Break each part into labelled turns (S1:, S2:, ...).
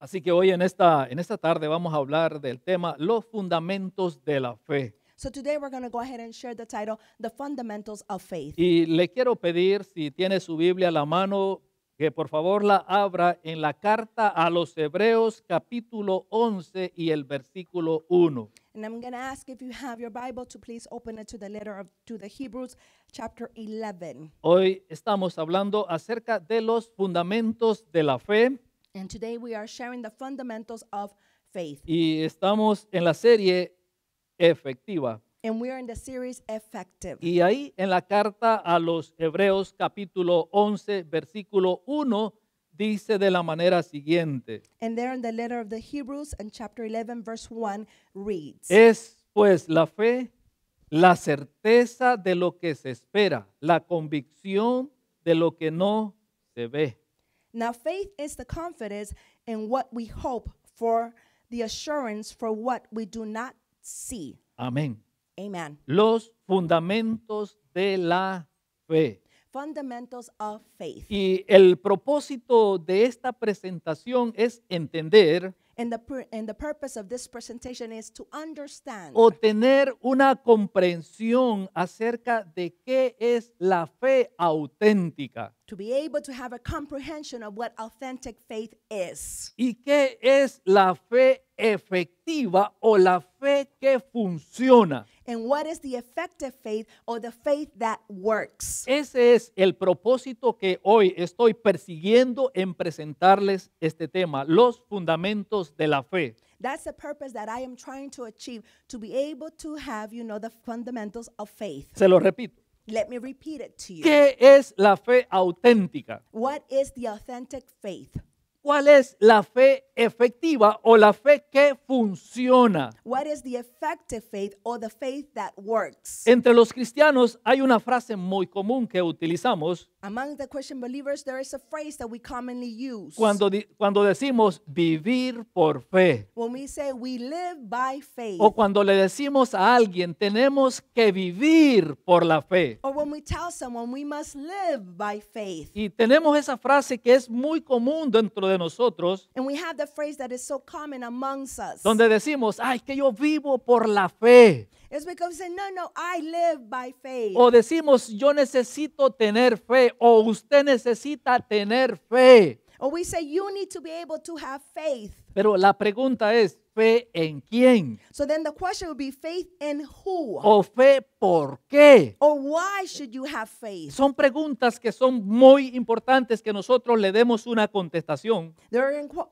S1: Así que hoy en esta tarde vamos a hablar del tema los fundamentos de la fe.
S2: So today we're going to go ahead and share the title, The Fundamentals of Faith.
S1: Y le quiero pedir, si tiene su Biblia a la mano, que por favor la abra en la carta a los Hebreos capítulo 11 y el versículo 1.
S2: And I'm going to ask if you have your Bible to please open it to the letter to the Hebrews chapter 11.
S1: Hoy estamos hablando acerca de los fundamentos de la fe
S2: And today we are sharing the fundamentals of faith.
S1: y estamos en la serie efectiva.
S2: And we are in the series Effective.
S1: Y ahí en la carta a los Hebreos capítulo 11 versículo 1 dice de la manera siguiente:
S2: And there in the letter of the Hebrews and chapter 11 verse 1 reads,
S1: es pues la fe la certeza de lo que se espera, la convicción de lo que no se ve.
S2: Now faith is the confidence in what we hope for, the assurance for what we do not see.
S1: Amén.
S2: Amen.
S1: Los fundamentos de la fe.
S2: Fundamentals of faith.
S1: Y el propósito de esta presentación es entender
S2: And the purpose of this presentation is to understand
S1: o tener una comprensión acerca de qué es la fe auténtica
S2: to be able to have a comprehension of what authentic faith is.
S1: y qué es la fe efectiva o la fe que funciona.
S2: And what is the effective faith or the faith that works?
S1: Ese es el propósito que hoy estoy persiguiendo en presentarles este tema, los fundamentos de la fe.
S2: That's the purpose that I am trying to achieve, to be able to have, the fundamentals of faith.
S1: Se lo repito.
S2: Let me repeat it to you.
S1: ¿Qué es la fe auténtica?
S2: What is the authentic faith?
S1: ¿Cuál es la fe efectiva o la fe que funciona?
S2: What is the effective faith or the faith that works?
S1: Entre los cristianos hay una frase muy común que utilizamos
S2: Among the Christian believers, there is a phrase that we commonly use.
S1: cuando decimos vivir por fe.
S2: When we say we live by faith.
S1: O cuando le decimos a alguien tenemos que vivir por la fe.
S2: Or when we tell someone we must live by faith.
S1: Y tenemos esa frase que es muy común dentro de nosotros,
S2: And we have the phrase that is so common amongst us.
S1: donde decimos, ay, que yo vivo por la fe.
S2: It's because we say, no, I live by faith.
S1: O decimos, yo necesito tener fe, o usted necesita tener fe.
S2: Or we say, you need to be able to have faith.
S1: Pero la pregunta es, ¿fe en quién?
S2: So then the question would be, faith in who?
S1: ¿O fe por qué?
S2: Or why should you have faith?
S1: Son preguntas que son muy importantes que nosotros le demos una contestación.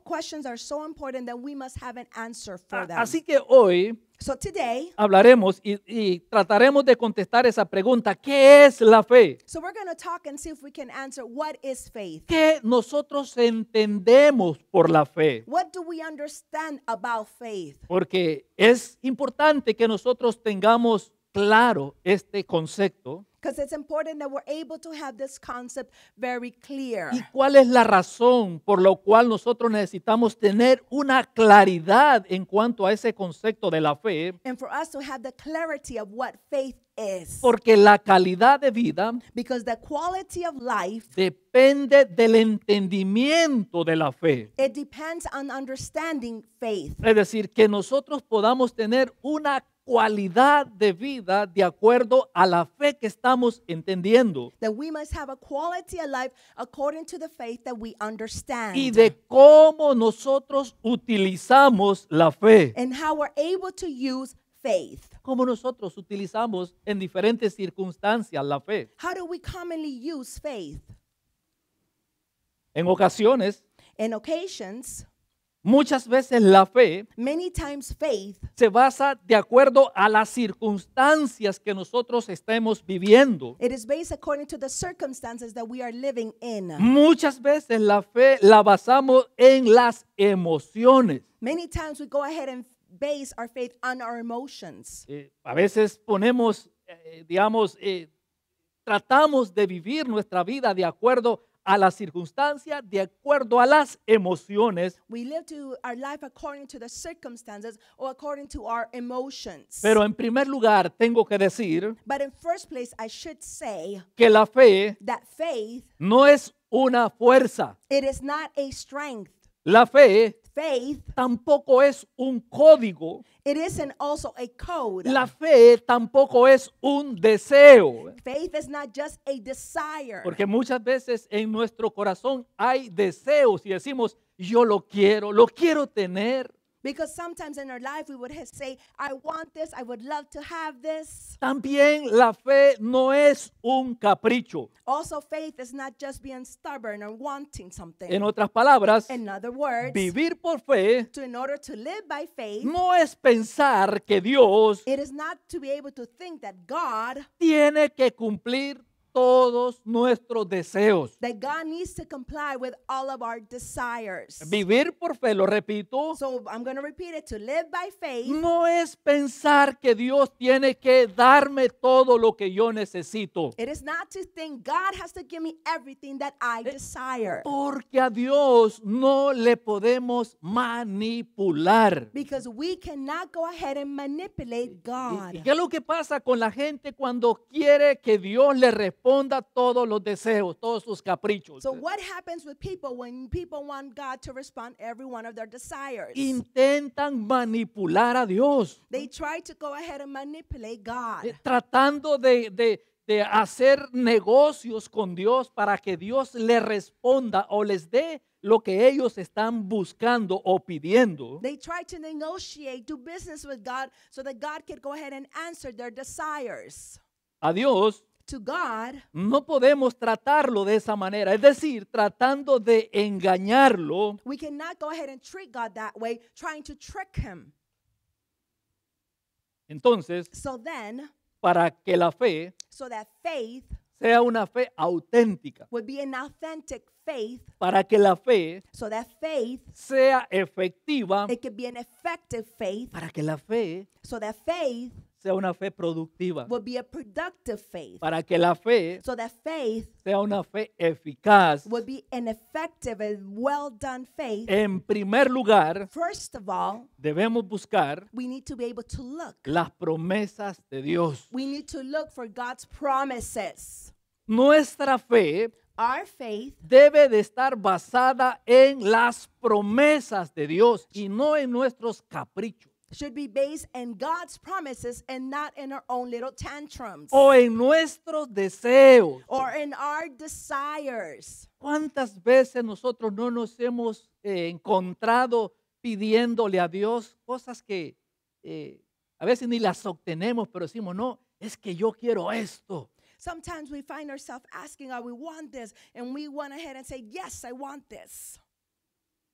S2: Questions are so important that we must have an answer for them.
S1: Así que hoy
S2: So today,
S1: hablaremos y trataremos de contestar esa pregunta. ¿Qué es la fe?
S2: so we're going to talk and see if we can answer what is faith.
S1: ¿Qué nosotros entendemos por la fe?
S2: What do we understand about faith?
S1: Porque es importante que nosotros tengamos claro este concepto.
S2: Because it's important that we're able to have this concept very clear.
S1: ¿Y cuál es la razón por la cual nosotros necesitamos tener una claridad en cuanto a ese concepto de la fe?
S2: And for us to have the clarity of what faith is.
S1: Porque la calidad de vida
S2: Because the quality of life,
S1: depende del entendimiento de la fe.
S2: it depends on understanding faith.
S1: Es decir, que nosotros podamos tener una cualidad de vida de acuerdo a la fe que estamos entendiendo
S2: That we must have a quality of life according to the faith that we understand.
S1: y de cómo nosotros utilizamos la fe,
S2: And how we're able to use faith.
S1: cómo nosotros utilizamos en diferentes circunstancias la fe.
S2: How do we commonly use faith?
S1: En ocasiones,
S2: In occasions,
S1: muchas veces la fe
S2: many times faith
S1: se basa de acuerdo a las circunstancias que nosotros estemos viviendo.
S2: it is based according to the circumstances that we are living in.
S1: Muchas veces la fe la basamos en las emociones.
S2: Many times we go ahead and base our faith on our emotions.
S1: A veces ponemos, tratamos de vivir nuestra vida de acuerdo a las circunstancias, de acuerdo a las emociones.
S2: We live to our life according to the circumstances or according to our emotions.
S1: Pero en primer lugar tengo que decir
S2: But in first place, I should say
S1: que la fe
S2: that faith,
S1: no es una fuerza.
S2: it is not a strength.
S1: La fe
S2: faith,
S1: tampoco es un código.
S2: it isn't also a code.
S1: La fe tampoco es un deseo.
S2: Faith is not just a desire.
S1: Porque muchas veces en nuestro corazón hay deseos y decimos, yo lo quiero tener.
S2: Because sometimes in our life we would say, I want this, I would love to have this.
S1: También la fe no es un capricho.
S2: Also, faith is not just being stubborn or wanting something.
S1: En otras palabras,
S2: In other words,
S1: vivir por fe
S2: in order to live by faith,
S1: no es pensar que Dios
S2: it is not to be able to think that God
S1: tiene que cumplir todos nuestros deseos.
S2: needs to comply with all of our desires.
S1: Vivir por fe, lo repito,
S2: So I'm going to repeat it. To live by faith
S1: no es pensar que Dios tiene que darme todo lo que yo necesito.
S2: it is not to think God has to give me everything that I desire.
S1: Porque a Dios no le podemos manipular.
S2: Because we cannot go ahead and manipulate God.
S1: ¿Y qué es lo que pasa con la gente cuando quiere que Dios le responda todos los deseos, todos sus caprichos?
S2: So what happens with people when people want God to respond every one of their desires?
S1: Intentan manipular a Dios,
S2: They try to go ahead and manipulate God.
S1: tratando de hacer negocios con Dios para que Dios le responda o les dé lo que ellos están buscando o pidiendo.
S2: They try to negotiate, do business with God so that God can go ahead and answer their desires.
S1: A Dios
S2: To God,
S1: no podemos tratarlo de esa manera, es decir, tratando de engañarlo.
S2: we cannot go ahead and treat God that way, trying to trick him.
S1: Entonces,
S2: So then,
S1: para que la fe
S2: so that faith
S1: sea una fe auténtica,
S2: would be an authentic faith,
S1: para que la fe
S2: so that faith,
S1: sea efectiva,
S2: it could be an effective faith,
S1: para que la fe
S2: so that faith
S1: sea una fe productiva,
S2: would be a productive faith,
S1: para que la fe
S2: so that faith
S1: sea una fe eficaz.
S2: would be an effective and well done faith.
S1: En primer lugar,
S2: First of all,
S1: debemos buscar
S2: we need to be able to look.
S1: las promesas de Dios.
S2: We need to look for God's promises.
S1: Nuestra fe
S2: Our faith
S1: debe de estar basada en las promesas de Dios y no en nuestros caprichos
S2: should be based in God's promises and not in our own little tantrums
S1: o en nuestros deseos.
S2: or in our desires.
S1: ¿Cuántas veces nosotros no nos hemos encontrado pidiéndole a Dios cosas que a veces ni las obtenemos, pero decimos, no, es que yo quiero esto?
S2: Sometimes we find ourselves asking, we want this, and we went ahead and say, yes, I want this.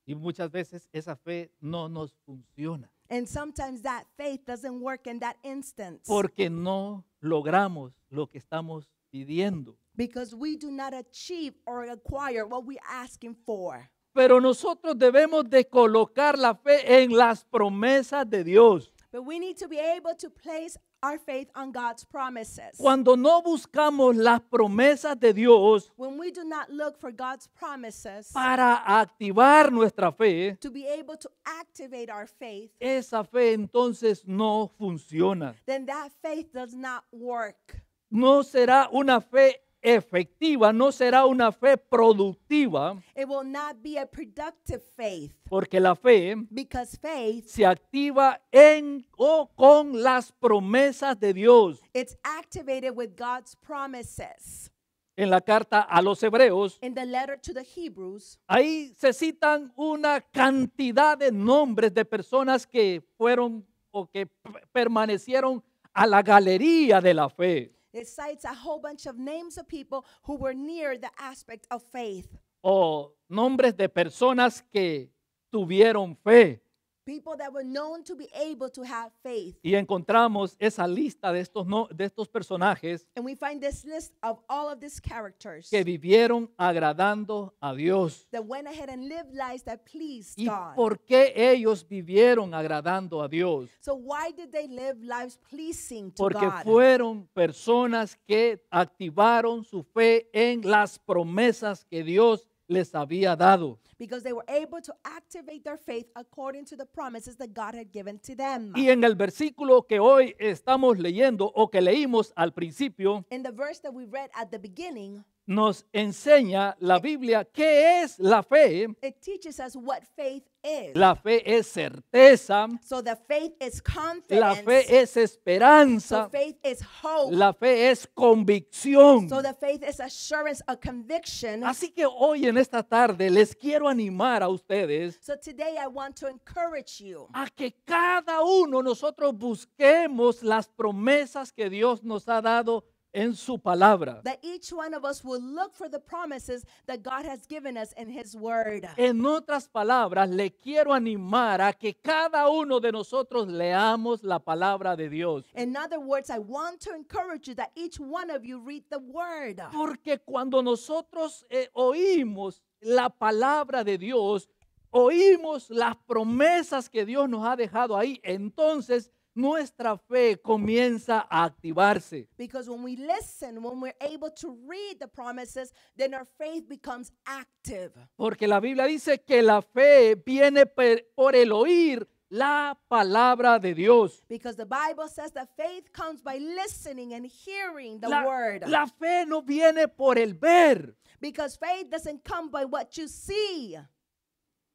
S1: Y muchas veces esa fe no nos funciona
S2: And sometimes that faith doesn't work in that instance
S1: porque no logramos lo que estamos pidiendo.
S2: because we do not achieve or acquire what we're asking for.
S1: Pero nosotros debemos de colocar la fe en las promesas de Dios.
S2: But we need to be able to place our faith on God's promises.
S1: Cuando no buscamos las promesas de Dios
S2: When we do not look for God's promises
S1: para activar nuestra fe,
S2: to be able to activate our faith,
S1: esa fe entonces no funciona.
S2: then that faith does not work.
S1: No será una fe efectiva, no será una fe productiva,
S2: It will not be a productive faith
S1: porque la fe
S2: because faith,
S1: se activa en o con las promesas de Dios.
S2: it's activated with God's promises.
S1: En la carta a los Hebreos,
S2: In the letter to the Hebrews,
S1: ahí se citan una cantidad de nombres de personas que fueron o que permanecieron a la galería de la fe.
S2: it cites a whole bunch of names of people who were near the aspect of faith.
S1: O nombres de personas que tuvieron fe.
S2: People that were known to be able to have faith.
S1: Y encontramos esa lista de estos personajes
S2: And we find this list of all of these characters
S1: que vivieron agradando a Dios.
S2: that went ahead and lived lives that pleased
S1: ¿Y
S2: God.
S1: por qué ellos vivieron agradando a Dios?
S2: So why did they live lives pleasing to
S1: Porque
S2: God?
S1: fueron personas que activaron su fe en las promesas que Dios les había dado.
S2: Because they were able to activate their faith according to the promises that God had given to them.
S1: Y en el versículo que hoy estamos leyendo o que leímos al principio,
S2: In the verse that we read at the beginning,
S1: nos enseña la Biblia qué es la fe.
S2: It teaches us what faith is.
S1: La fe es certeza,
S2: So the faith is
S1: la
S2: confidence.
S1: fe es
S2: So
S1: esperanza,
S2: faith is hope.
S1: la fe es convicción.
S2: So the faith is assurance, a conviction.
S1: Así que hoy en esta tarde les quiero animar a ustedes
S2: So today I want to encourage you
S1: a que cada uno nosotros busquemos las promesas que Dios nos ha dado en su palabra.
S2: that each one of us will look for the promises that God has given us in His Word.
S1: En otras palabras, le quiero animar a que cada uno de nosotros leamos la palabra de Dios.
S2: In other words, I want to encourage you that each one of you read the Word.
S1: Porque cuando nosotros oímos la palabra de Dios, oímos las promesas que Dios nos ha dejado ahí, entonces nuestra fe comienza a activarse.
S2: Because when we listen, when we're able to read the promises, then our faith becomes active.
S1: Porque la Biblia dice que la fe viene por el oír la palabra de Dios.
S2: Because the Bible says that faith comes by listening and hearing the
S1: La,
S2: Word.
S1: la fe no viene por el ver.
S2: Because faith doesn't come by what you see.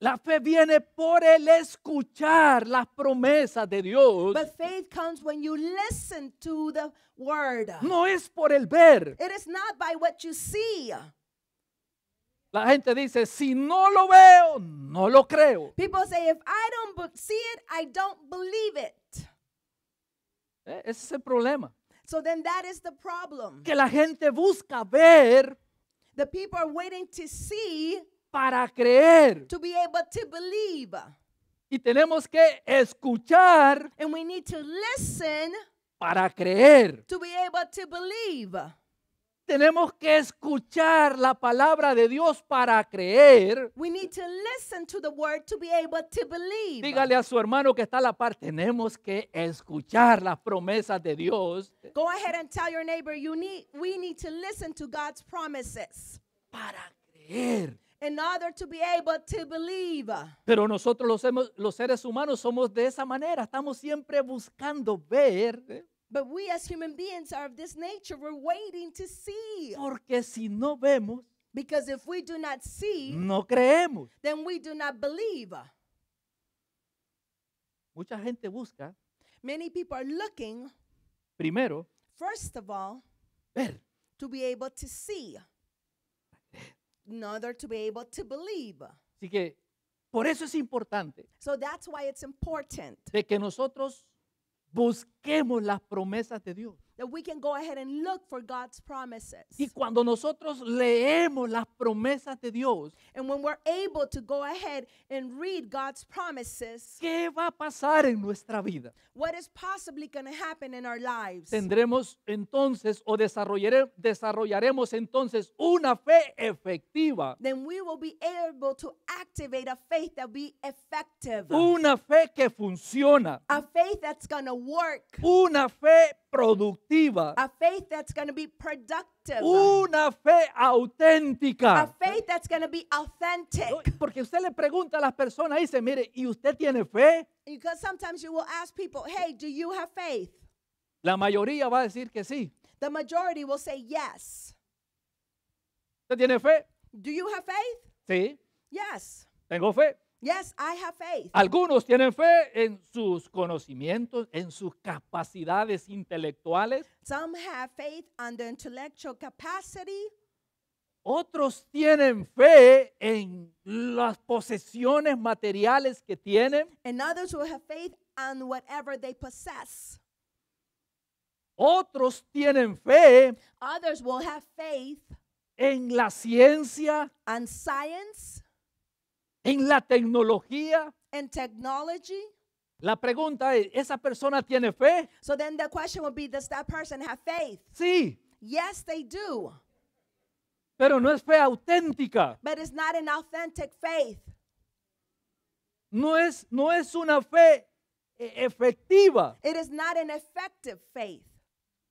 S1: La fe viene por el escuchar las promesas de Dios.
S2: But faith comes when you listen to the Word.
S1: No es por el ver.
S2: It is not by what you see.
S1: La gente dice, si no lo veo, no lo creo.
S2: People say, if I don't see it, I don't believe it.
S1: Ese es el problema.
S2: So then that is the problem.
S1: Que la gente busca ver
S2: The people are waiting to see
S1: para creer.
S2: to be able to believe.
S1: Y tenemos que escuchar
S2: And we need to listen
S1: para creer.
S2: to be able to believe.
S1: Tenemos que escuchar la palabra de Dios para creer.
S2: We need to listen to the Word to be able to believe.
S1: Dígale a su hermano que está a la par, tenemos que escuchar las promesas de Dios
S2: Go ahead and tell your neighbor, we need to listen to God's promises
S1: para creer.
S2: in order to be able to believe.
S1: Pero nosotros los seres humanos somos de esa manera. Estamos siempre buscando ver.
S2: But we as human beings are of this nature. We're waiting to see.
S1: Porque si no vemos,
S2: Because if we do not see,
S1: no creemos.
S2: then we do not believe.
S1: Mucha gente busca,
S2: Many people are looking,
S1: primero,
S2: first of all,
S1: ver.
S2: to be able to see, in order to be able to believe.
S1: Así que por eso es importante
S2: So that's why it's important
S1: de que nosotros busquemos las promesas de Dios.
S2: that we can go ahead and look for God's promises.
S1: Y cuando nosotros leemos las promesas de Dios,
S2: And when we're able to go ahead and read God's promises,
S1: ¿qué va a pasar en nuestra vida?
S2: what is possibly going to happen in our lives?
S1: Tendremos entonces o desarrollaremos entonces una fe efectiva.
S2: Then we will be able to activate a faith that will be effective.
S1: Una fe que funciona.
S2: A faith that's going to work.
S1: Una fe productiva.
S2: A faith that's going to be productive.
S1: Una fe
S2: A
S1: auténtica.
S2: faith that's going to be authentic.
S1: Porque usted le pregunta a las personas y dice, mire, ¿y usted tiene fe?
S2: Because sometimes you will ask people, hey, do you have faith?
S1: La mayoría va a decir que sí.
S2: The majority will say yes.
S1: ¿Usted tiene fe?
S2: Do you have faith?
S1: Sí,
S2: Yes.
S1: tengo fe.
S2: Yes, I have faith.
S1: Algunos tienen fe en sus conocimientos, en sus capacidades intelectuales.
S2: Some have faith on the intellectual capacity.
S1: Otros tienen fe en las posesiones materiales que tienen.
S2: And others will have faith on whatever they possess.
S1: Otros tienen fe
S2: Others will have faith
S1: en la ciencia,
S2: on science
S1: en la tecnología.
S2: and technology.
S1: La pregunta es, ¿esa persona tiene fe?
S2: So then the question would be, does that person have faith?
S1: Sí,
S2: Yes, they do.
S1: pero no es fe auténtica.
S2: But it's not an authentic faith.
S1: No es una fe efectiva.
S2: It is not an effective faith.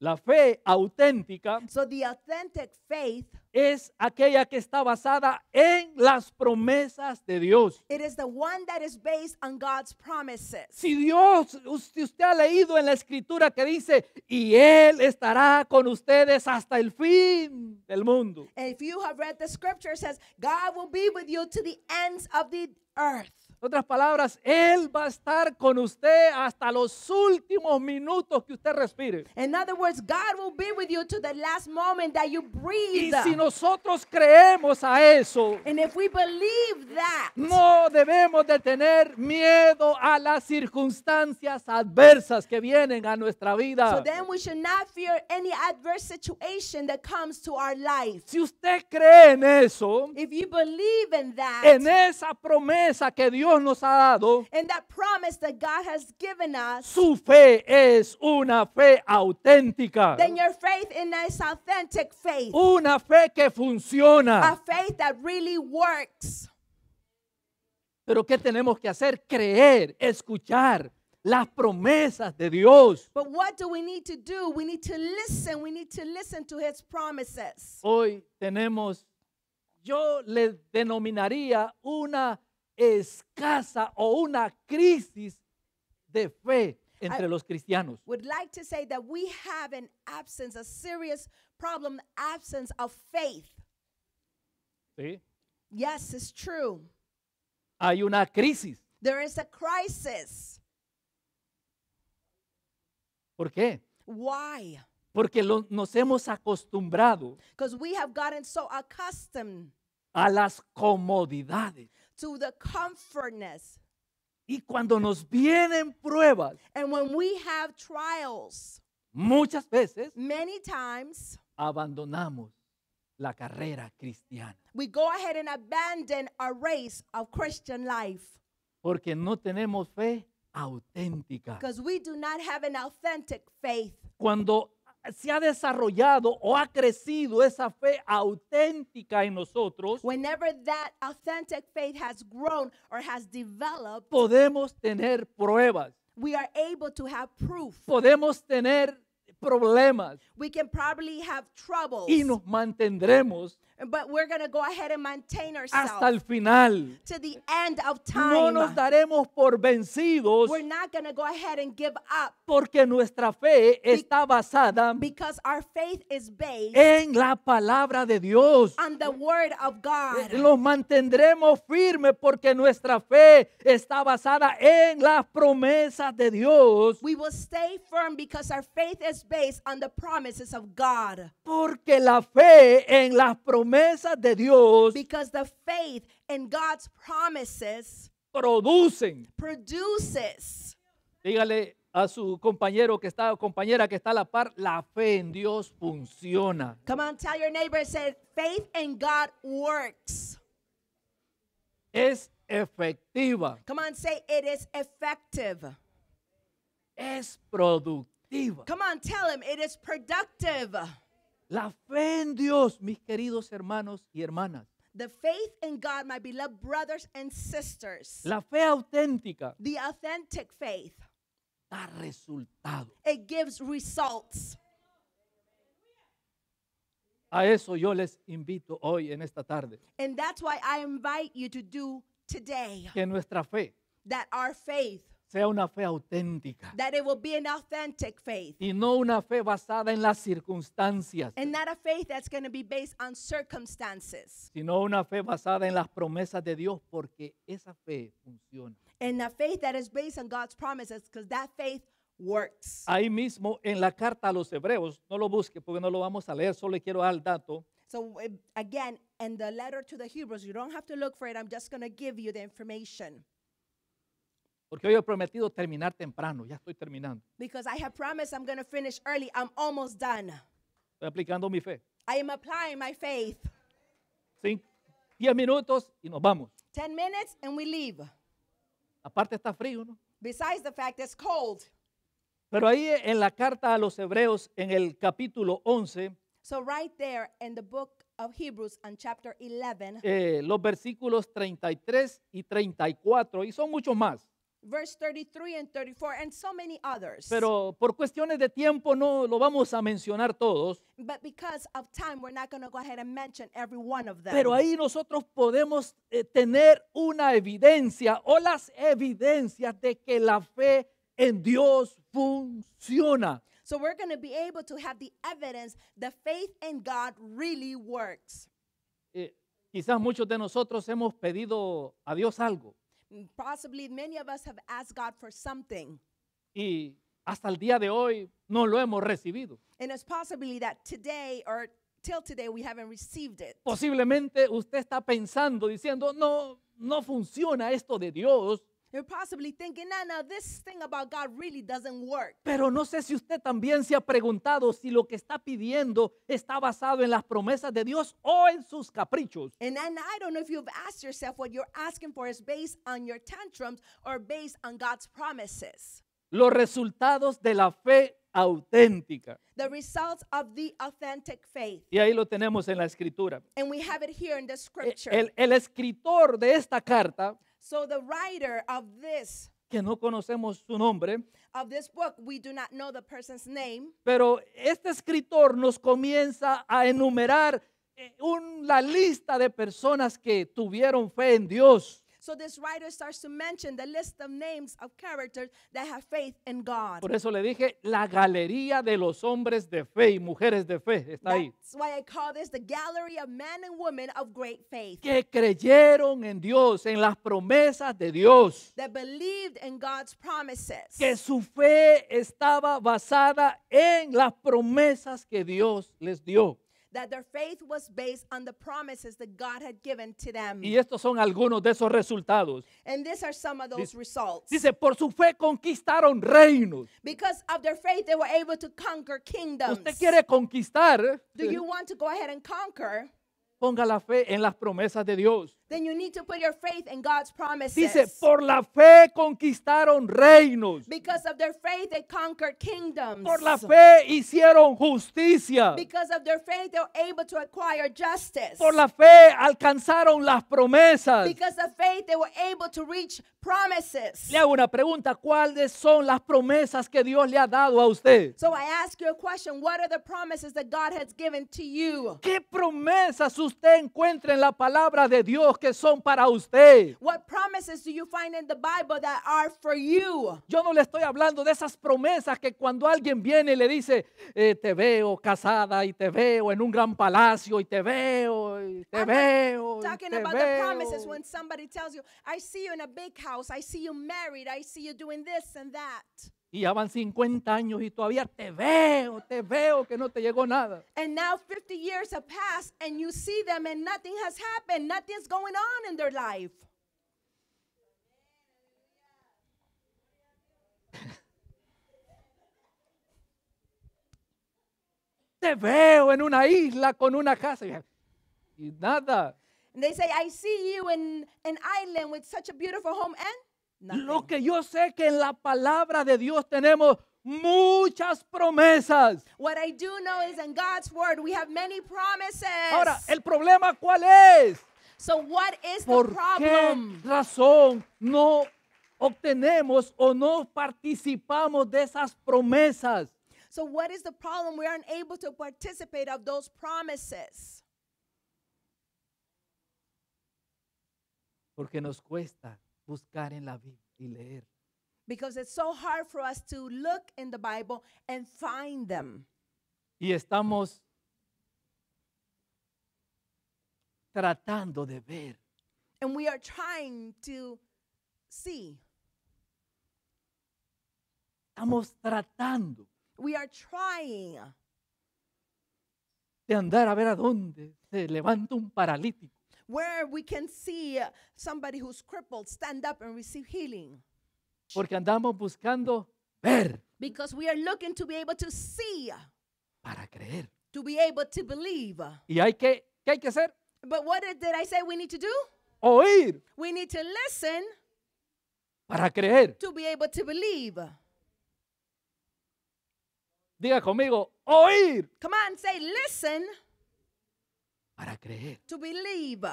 S1: La fe auténtica
S2: So the authentic faith,
S1: es aquella que está basada en las promesas de Dios.
S2: it is the one that is based on God's promises.
S1: Si usted ha leído en la escritura que dice, y Él estará con ustedes hasta el fin del mundo.
S2: And if you have read the scripture, it says, God will be with you to the ends of the earth.
S1: En otras palabras, Él va a estar con usted hasta los últimos minutos que usted respire.
S2: In other words, God will be with you to the last moment that you
S1: Y
S2: breathe.
S1: si nosotros creemos a eso,
S2: And if we believe that,
S1: no debemos de tener miedo a las circunstancias adversas que vienen a nuestra
S2: so
S1: vida.
S2: then we should not fear any adverse situation that comes to our life.
S1: Si usted cree en eso,
S2: If you believe in that,
S1: en esa promesa que Dios nos ha dado,
S2: and that promise that God has given us,
S1: su fe es una fe auténtica,
S2: then your faith in is authentic faith,
S1: una fe que
S2: a
S1: funciona.
S2: faith that really works.
S1: Pero ¿qué tenemos que hacer? Creer, escuchar las promesas de Dios.
S2: But what do we need to do? We need to listen. We need to listen to His promises.
S1: Hoy tenemos, yo le denominaría una escasa o una crisis de fe entre los cristianos.
S2: Would like to say that we have an absence, a serious problem, absence of faith.
S1: ¿Sí?
S2: Yes, it's true.
S1: Hay una crisis.
S2: There is a crisis.
S1: ¿Por qué?
S2: Why?
S1: Porque nos hemos acostumbrado
S2: Because we have gotten so accustomed
S1: a las comodidades.
S2: to the comfortness.
S1: Y cuando nos vienen pruebas,
S2: And when we have trials,
S1: muchas veces
S2: many times
S1: abandonamos la carrera cristiana.
S2: we go ahead and abandon our race of Christian life
S1: Porque no tenemos fe auténtica.
S2: because we do not have an authentic faith.
S1: Cuando se ha desarrollado o ha crecido esa fe auténtica en nosotros,
S2: Whenever that authentic faith has grown or has developed,
S1: podemos tener pruebas,
S2: we are able to have proof.
S1: podemos tener problemas
S2: We can probably have troubles,
S1: y nos mantendremos
S2: but we're going to go ahead and maintain
S1: hasta
S2: ourselves
S1: el final.
S2: to the end of
S1: No
S2: time.
S1: nos daremos por vencidos
S2: We're not going to go ahead and give up
S1: porque nuestra fe está basada
S2: because our faith is based
S1: en la palabra de Dios.
S2: on the word of God.
S1: Nos mantendremos firmes porque nuestra fe está basada en las promesas de Dios.
S2: We will stay firm because our faith is based on the promises of God.
S1: Porque la fe en las promesas de Dios
S2: Because the faith in God's promises
S1: producen.
S2: produces.
S1: Dígale a su compañero que está o compañera que está a la par, la fe en Dios funciona.
S2: Come on, tell your neighbor, say, faith in God works.
S1: Es efectiva,
S2: Come on, say, it is effective.
S1: es productiva.
S2: Come on, tell him, it is productive.
S1: La fe en Dios, mis queridos hermanos y hermanas,
S2: The faith in God, my beloved brothers and sisters,
S1: la fe auténtica
S2: the authentic faith,
S1: da resultado.
S2: it gives results.
S1: A eso yo les invito hoy en esta tarde,
S2: And that's why I invite you to do today
S1: que nuestra fe
S2: that our faith,
S1: sea una fe auténtica
S2: that it will be an authentic faith
S1: y no una fe basada en las circunstancias,
S2: and not a faith that's going to be based on circumstances,
S1: sino una fe basada en las promesas de Dios, porque esa fe funciona.
S2: and a faith that is based on God's promises because that faith works.
S1: Ahí mismo en la carta a los Hebreos, no lo busque porque no lo vamos a leer, solo le quiero dar el dato.
S2: So again, in the letter to the Hebrews, you don't have to look for it. I'm just going to give you the information
S1: Porque hoy he prometido terminar temprano, ya estoy terminando.
S2: because I have promised I'm going to finish early. I'm almost done.
S1: Estoy aplicando mi fe.
S2: I am applying my faith.
S1: 10 minutos y nos vamos.
S2: 10 minutes and we leave.
S1: Aparte está frío, ¿no?
S2: Besides the fact it's cold.
S1: Pero ahí en la carta a los Hebreos, en el capítulo 11,
S2: So right there in the book of Hebrews on chapter 11,
S1: los versículos 33 y 34, y son muchos más.
S2: verse 33 and 34, and so many others.
S1: Pero por cuestiones de tiempo no lo vamos a mencionar todos.
S2: But because of time, we're not going to go ahead and mention every one of them.
S1: Pero ahí nosotros podemos tener una evidencia o las evidencias de que la fe en Dios funciona.
S2: So we're going to be able to have the evidence that faith in God really works.
S1: Quizás muchos de nosotros hemos pedido a Dios algo
S2: Possibly many of us have asked God for something,
S1: y hasta el día de hoy no lo hemos recibido.
S2: and it's possibly that today or till today we haven't received it.
S1: Posiblemente usted está pensando, diciendo, no funciona esto de Dios.
S2: You're possibly thinking, no, this thing about God really doesn't work.
S1: Pero no sé si usted también se ha preguntado si lo que está pidiendo está basado en las promesas de Dios o en sus caprichos.
S2: And I don't know if you've asked yourself what you're asking for is based on your tantrums or based on God's promises.
S1: Los resultados de la fe auténtica.
S2: The results of the authentic faith.
S1: Y ahí lo tenemos en la escritura.
S2: And we have it here in the scripture.
S1: El escritor de esta carta,
S2: So the writer of this
S1: que no conocemos su nombre,
S2: book, we do not know the person's name.
S1: pero este escritor nos comienza a enumerar la lista de personas que tuvieron fe en Dios.
S2: So this writer starts to mention the list of names of characters that have faith in God.
S1: Por eso le dije, la galería de los hombres de fe y mujeres de fe está ahí.
S2: That's why I call this the gallery of men and women of great faith.
S1: Que creyeron en Dios, en las promesas de Dios.
S2: That believed in God's promises.
S1: Que su fe estaba basada en las promesas que Dios les dio.
S2: That their faith was based on the promises that God had given to them.
S1: Y estos son algunos de esos resultados.
S2: And these are some of those results.
S1: Dice, por su fe conquistaron reinos.
S2: Because of their faith, they were able to conquer kingdoms.
S1: ¿Usted quiere conquistar?
S2: Do you want to go ahead and conquer?
S1: Ponga la fe en las promesas de Dios.
S2: Then you need to put your faith in God's promises.
S1: Dice, por la fe conquistaron reinos.
S2: Because of their faith, they conquered kingdoms.
S1: Por la fe hicieron justicia.
S2: Because of their faith, they were able to acquire justice.
S1: Por la fe alcanzaron las promesas.
S2: Because of faith, they were able to reach promises.
S1: Le hago una pregunta, ¿cuáles son las promesas que Dios le ha dado a usted?
S2: So I ask you a question. What are the promises that God has given to you?
S1: ¿Qué promesas usted encuentra en la palabra de Dios que son para usted?
S2: What promises do you find in the Bible that are for you?
S1: Yo no le estoy hablando de esas promesas que cuando alguien viene y le dice, te veo casada y te veo en un gran palacio y te veo y te veo. Y
S2: Talking
S1: te
S2: about the
S1: veo.
S2: promises when somebody tells you, I see you in a big house, I see you married, I see you doing this and that.
S1: Y ya van 50 años y todavía te veo que no te llegó nada.
S2: And now 50 years have passed and you see them and nothing has happened. Nothing's going on in their life.
S1: Te veo en una isla con una casa y nada.
S2: And they say, I see you in an island with such a beautiful home and nothing.
S1: Lo que yo sé que en la palabra de Dios tenemos muchas promesas.
S2: What I do know is in God's word we have many promises.
S1: Ahora, ¿el problema cuál es?
S2: So what is the
S1: ¿Por qué
S2: problem?
S1: razón no obtenemos o no participamos de esas promesas?
S2: So what is the problem? We aren't able to participate of those promises.
S1: Porque nos cuesta buscar en la Biblia y leer.
S2: Because it's so hard for us to look in the Bible and find them.
S1: Y estamos tratando de ver.
S2: And we are trying to see.
S1: Estamos tratando
S2: We are trying
S1: de andar a ver a dónde se levanta un paralítico.
S2: where we can see somebody who's crippled stand up and receive healing.
S1: Porque andamos buscando ver
S2: Because we are looking to be able to see,
S1: para creer.
S2: to be able to believe.
S1: ¿Y ¿qué hay que hacer?
S2: But what did I say we need to do?
S1: Oír
S2: We need to listen
S1: para creer.
S2: to be able to believe.
S1: Diga conmigo, oír
S2: Come on, say listen
S1: para creer.
S2: to believe.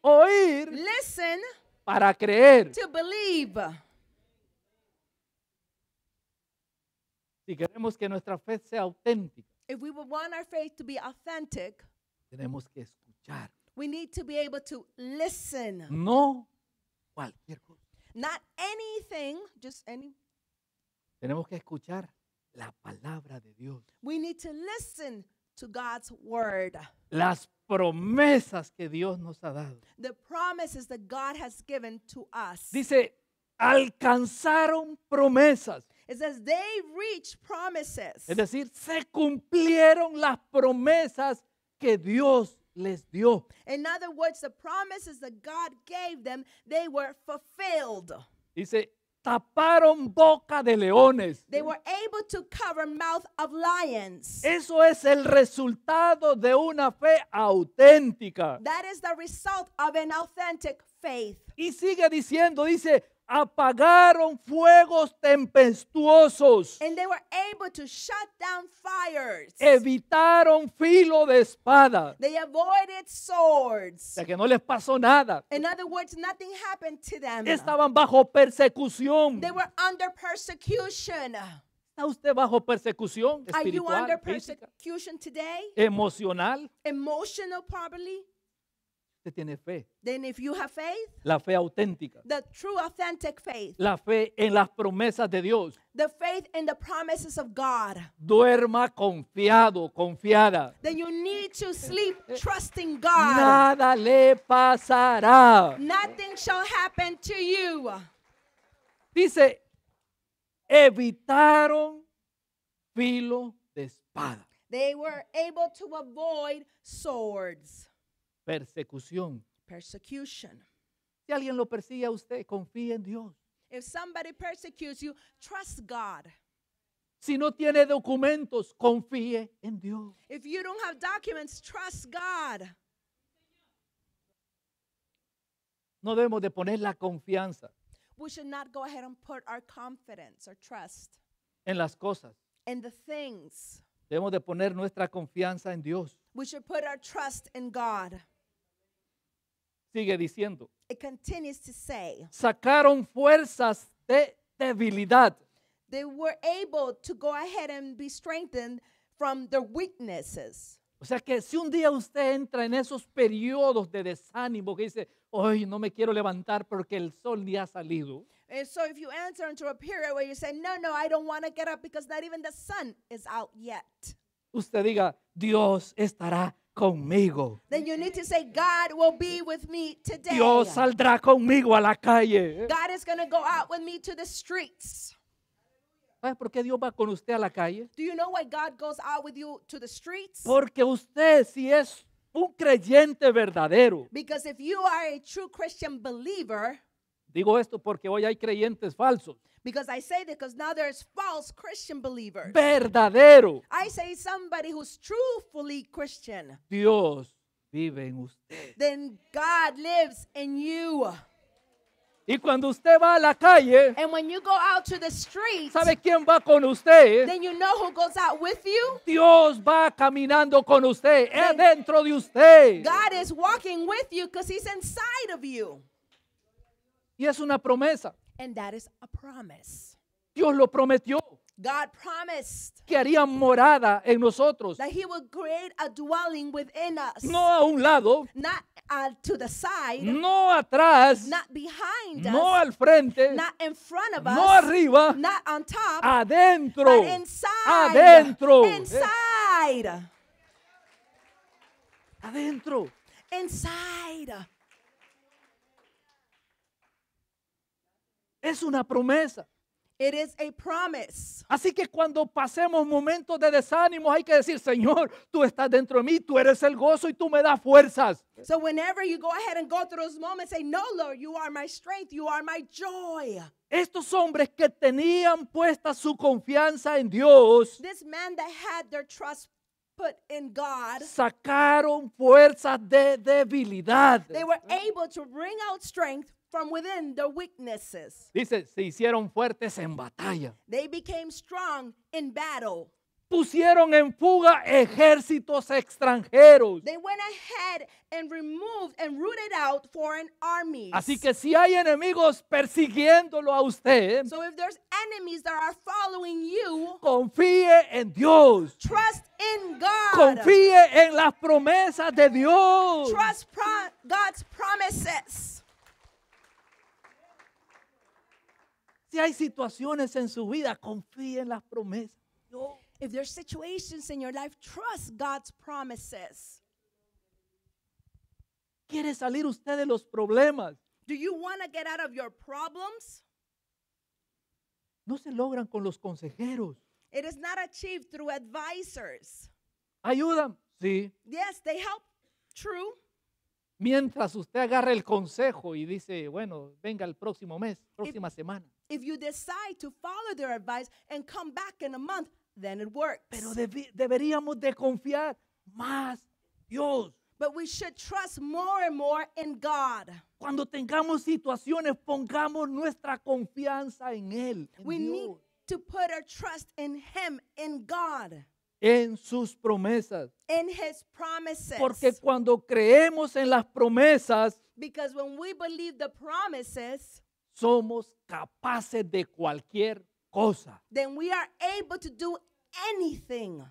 S1: Oír
S2: Listen
S1: para creer.
S2: to believe.
S1: Si queremos que nuestra fe sea auténtica,
S2: If we would want our faith to be authentic,
S1: tenemos que escuchar.
S2: we need to be able to listen.
S1: No cualquier cosa.
S2: Not anything, just any.
S1: Tenemos que escuchar la palabra de Dios.
S2: We need to listen to God's word.
S1: Las promesas que Dios nos ha dado.
S2: The promises that God has given to us.
S1: Dice, alcanzaron promesas.
S2: It says they reached promises.
S1: Es decir, se cumplieron las promesas que Dios les dio.
S2: In other words, the promises that God gave them, they were fulfilled.
S1: Dice, taparon boca de leones.
S2: They were able to cover mouth of lions.
S1: Eso es el resultado de una fe auténtica.
S2: That is the result of an authentic faith.
S1: Y sigue diciendo, dice, apagaron fuegos tempestuosos.
S2: And they were able to shut down fires.
S1: Evitaron filo de espada.
S2: They avoided swords.
S1: O sea que no les pasó nada.
S2: In other words, nothing happened to them.
S1: Estaban bajo persecución.
S2: They were under persecution.
S1: ¿Está usted bajo persecución
S2: Are you under
S1: espiritual, física,
S2: persecution today?
S1: emocional?
S2: Emotional, probably.
S1: Usted tiene fe.
S2: Then if you have faith,
S1: La fe auténtica.
S2: the true authentic faith,
S1: La fe en las promesas de Dios.
S2: the faith in the promises of God,
S1: Duerma confiado, confiada.
S2: then you need to sleep trusting God.
S1: Nada le pasará.
S2: Nothing shall happen to you.
S1: Dice, evitaron filo de espada.
S2: They were able to avoid swords,
S1: Persecución.
S2: persecution.
S1: Si alguien lo persigue a usted, confíe en Dios.
S2: If somebody persecutes you, trust God.
S1: Si no tiene documentos, confíe en Dios.
S2: If you don't have documents, trust God.
S1: No debemos de poner la confianza
S2: We should not go ahead and put our confidence or trust
S1: en las cosas.
S2: in the things.
S1: Debemos de poner nuestra confianza en Dios.
S2: We should put our trust in God.
S1: Sigue diciendo,
S2: It continues to say,
S1: sacaron fuerzas de debilidad.
S2: they were able to go ahead and be strengthened from their weaknesses.
S1: O sea que si un día usted entra en esos periodos de desánimo que dice, hoy no me quiero levantar porque el sol ni ha salido.
S2: And so if you enter into a period where you say, no, I don't want to get up because not even the sun is out yet,
S1: Usted diga, Dios estará conmigo.
S2: then you need to say, God will be with me today.
S1: Dios saldrá conmigo a la calle.
S2: God is going to go out with me to the streets.
S1: ¿Sabe por qué Dios va con usted a la calle?
S2: Do you know why God goes out with you to the streets?
S1: Porque usted, si es un creyente verdadero,
S2: Because if you are a true Christian believer,
S1: digo esto porque hoy hay creyentes falsos,
S2: because I say that because now there's false Christian believers.
S1: verdadero,
S2: I say somebody who's truthfully Christian,
S1: Dios vive en usted.
S2: then God lives in you.
S1: Y cuando usted va a la calle,
S2: And when you go out to the streets,
S1: ¿sabe quién va con usted?
S2: then you know who goes out with you?
S1: Dios va caminando con usted, es dentro de usted.
S2: God is walking with you because he's inside of you.
S1: Y es una promesa.
S2: And that is a promise.
S1: Dios lo prometió,
S2: God promised
S1: que haría morada en nosotros.
S2: that he will create a dwelling within us.
S1: No a un lado,
S2: Not to the side,
S1: no atrás,
S2: not behind
S1: no
S2: us,
S1: al frente,
S2: not in front of us,
S1: no arriba,
S2: not on top,
S1: adentro,
S2: but inside.
S1: adentro,
S2: Inside.
S1: adentro.
S2: Inside.
S1: Es una promesa.
S2: It is a promise.
S1: Así que cuando pasemos momentos de desánimo hay que decir, Señor, tú estás dentro de mí, tú eres el gozo y tú me das fuerzas.
S2: So whenever you go ahead and go through those moments, say, no, Lord, you are my strength. You are my joy.
S1: Estos hombres que tenían puesta su confianza en Dios,
S2: This man that had their trust put in God,
S1: sacaron fuerzas de debilidad.
S2: they were able to bring out strength from within their weaknesses.
S1: Dice, se hicieron fuertes en batalla.
S2: They became strong in battle.
S1: pusieron en fuga ejércitos extranjeros.
S2: They went ahead and removed and rooted out foreign armies.
S1: Así que si hay enemigos persiguiéndolo a usted,
S2: So if there's enemies that are following you,
S1: confíe en Dios.
S2: trust in God.
S1: Confíe en las promesas de Dios.
S2: Trust God's promises.
S1: Si hay situaciones en su vida, confíe en las promesas de Dios.
S2: If there's situations in your life, trust God's promises.
S1: ¿Quiere salir usted de los problemas?
S2: Do you want to get out of your problems?
S1: No se logran con los consejeros.
S2: It is not achieved through advisors.
S1: ¿Ayudan? Sí.
S2: Yes, they help. True.
S1: Mientras usted agarra el consejo y dice, bueno, venga el próximo mes, próxima semana.
S2: If you decide to follow their advice and come back in a month, then it works.
S1: Pero deberíamos de confiar más en Dios.
S2: But we should trust more and more in God.
S1: Cuando tengamos situaciones, pongamos nuestra confianza en Él, en
S2: We need
S1: Dios,
S2: to put our trust in Him, in God,
S1: en sus promesas.
S2: in His promises.
S1: Porque cuando creemos en las promesas,
S2: Because when we believe the promises,
S1: somos capaces de cualquier cosa.
S2: then we are able to do anything.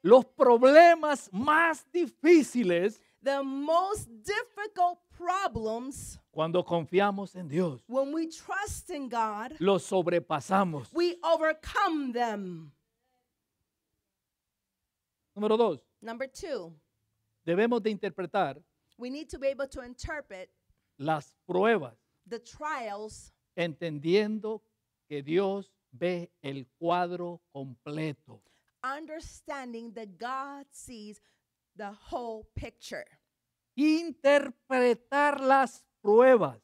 S1: Los problemas más difíciles,
S2: The most difficult problems,
S1: cuando confiamos en Dios,
S2: when we trust in God,
S1: los sobrepasamos.
S2: we overcome them.
S1: Número 2,
S2: Number 2,
S1: debemos de interpretar
S2: we need to be able to interpret
S1: las pruebas,
S2: the trials,
S1: entendiendo que Dios ve el cuadro completo.
S2: understanding that God sees the whole picture.
S1: Interpretar las pruebas.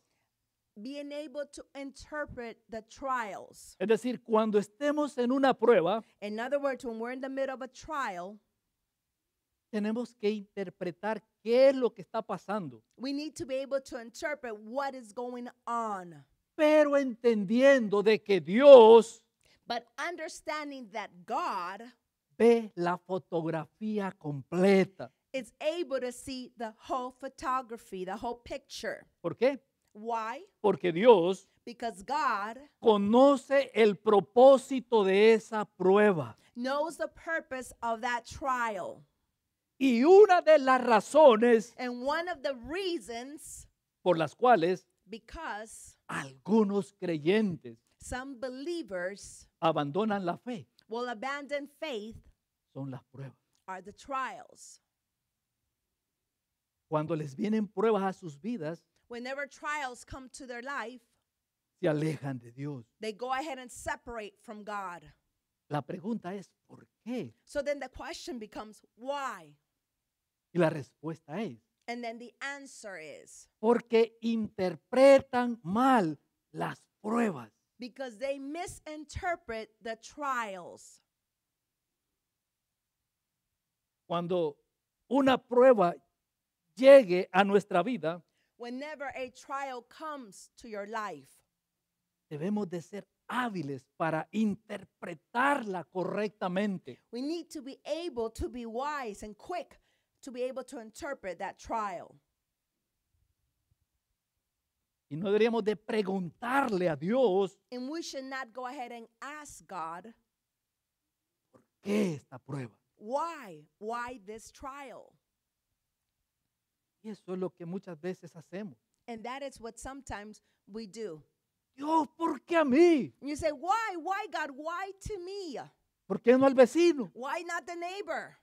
S2: Being able to interpret the trials.
S1: Es decir, cuando estemos en una prueba,
S2: In other words, when we're in the middle of a trial,
S1: tenemos que interpretar qué es lo que está pasando,
S2: we need to be able to interpret what is going on.
S1: pero entendiendo de que Dios
S2: But understanding that God
S1: ve la fotografía completa.
S2: is able to see the whole photography, the whole picture.
S1: ¿Por qué?
S2: Why?
S1: Porque Dios
S2: Because God
S1: conoce el propósito de esa prueba.
S2: knows the purpose of that trial.
S1: Y una de las razones
S2: And one of the reasons,
S1: por las cuales
S2: because
S1: algunos creyentes
S2: some believers
S1: abandonan la fe
S2: will abandon faith,
S1: son las pruebas.
S2: are the trials.
S1: Cuando les vienen pruebas a sus vidas,
S2: Whenever trials come to their life,
S1: se alejan de Dios.
S2: they go ahead and separate from God.
S1: La pregunta es, ¿por qué?
S2: So then the question becomes, why?
S1: Y la respuesta es,
S2: And then the answer is,
S1: porque interpretan mal las pruebas.
S2: because they misinterpret the trials.
S1: Cuando una prueba llegue a nuestra vida,
S2: Whenever a trial comes to your life,
S1: debemos de ser hábiles para interpretarla correctamente.
S2: we need to be able to be wise and quick to be able to interpret that trial.
S1: Y no deberíamos de preguntarle a Dios,
S2: And we should not go ahead and ask God,
S1: ¿qué esta prueba?
S2: why? Why this trial?
S1: Y eso es lo que muchas veces hacemos.
S2: And that is what sometimes we do.
S1: Dios, ¿por qué a mí?
S2: And you say, why? Why, God? Why to me?
S1: ¿Por qué no al vecino?
S2: Why not the neighbor?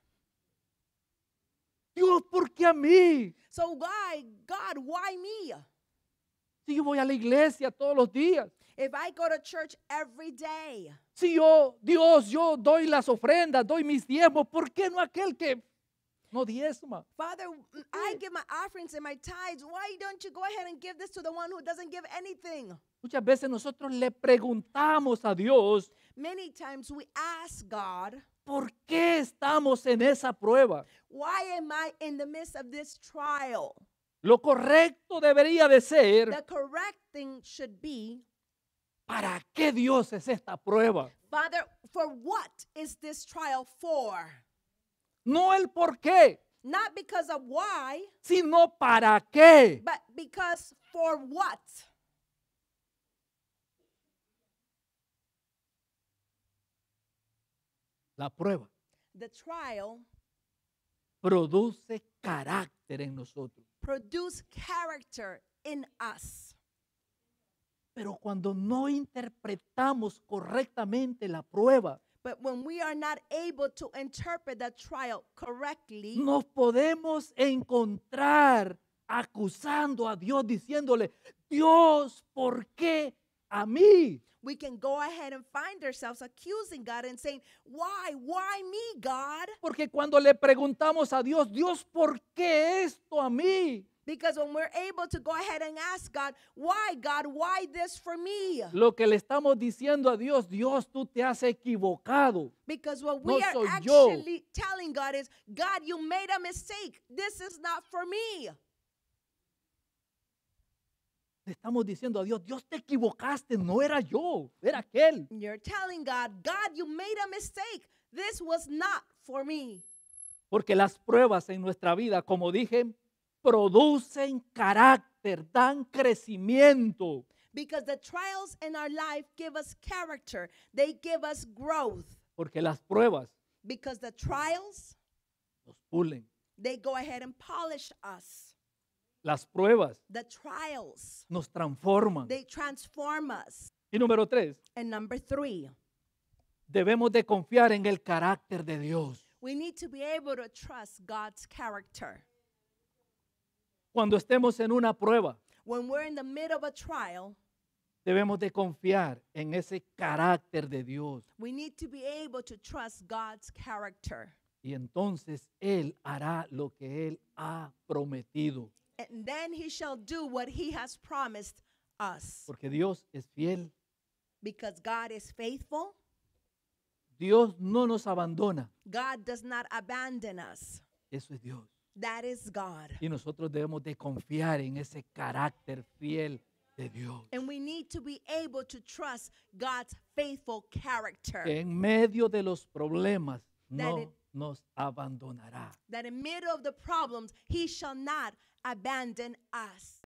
S1: Dios, ¿por qué a mí?
S2: So why, God, why me?
S1: Si yo voy a la iglesia todos los días.
S2: If I go to church every day,
S1: Si yo, Dios, yo doy las ofrendas, doy mis diezmos, ¿por qué no aquel que no diezma?
S2: Father, I give my offerings and my tithes. Why don't you go ahead and give this to the one who doesn't give anything?
S1: Muchas veces nosotros le preguntamos a Dios,
S2: Many times we ask God,
S1: ¿por qué estamos en esa prueba?
S2: why am I in the midst of this trial?
S1: Lo correcto debería de ser
S2: The correct thing should be
S1: ¿para qué Dios es esta prueba?
S2: Father, for what is this trial for?
S1: No el por qué,
S2: Not because of why,
S1: sino para qué.
S2: but because for what?
S1: La prueba
S2: The trial
S1: produce carácter en nosotros.
S2: produce character in us.
S1: Pero cuando no interpretamos correctamente la prueba,
S2: But when we are not able to interpret the trial correctly,
S1: nos podemos encontrar acusando a Dios, diciéndole, Dios, ¿por qué a mí?
S2: we can go ahead and find ourselves accusing God and saying, why? Why me, God?
S1: Porque cuando le preguntamos a Dios, Dios, ¿por qué esto a mí?
S2: Because when we're able to go ahead and ask God, why this for me?
S1: Lo que le estamos diciendo a Dios, Dios, tú te has equivocado.
S2: Because what
S1: No
S2: we are
S1: soy yo.
S2: actually telling God is, God, you made a mistake. This is not for me.
S1: Le estamos diciendo a Dios, Dios, te equivocaste, no era yo, era aquel.
S2: You're telling God, God, you made a mistake. This was not for me.
S1: Porque las pruebas en nuestra vida, como dije, producen carácter, dan crecimiento.
S2: Because the trials in our life give us character. They give us growth.
S1: Porque las pruebas
S2: Because the trials,
S1: nos pulen.
S2: they go ahead and polish us.
S1: Las pruebas
S2: The trials,
S1: nos transforman.
S2: they transform us.
S1: Y número 3,
S2: And number 3,
S1: debemos de confiar en el carácter de Dios.
S2: we need to be able to trust God's character.
S1: Cuando estemos en una prueba,
S2: When we're in the middle of a trial,
S1: debemos de confiar en ese carácter de Dios.
S2: we need to be able to trust God's character.
S1: Y entonces Él hará lo que Él ha prometido.
S2: And then he shall do what he has promised us.
S1: Porque Dios es fiel.
S2: Because God is faithful.
S1: Dios no nos abandona.
S2: God does not abandon us.
S1: Eso es Dios.
S2: That is God.
S1: Y nosotros debemos de confiar en ese carácter fiel de Dios.
S2: And we need to be able to trust God's faithful character.
S1: Que en medio de los problemas
S2: That it-
S1: no nos abandonará.
S2: That in middle of the problems, he shall not abandon us.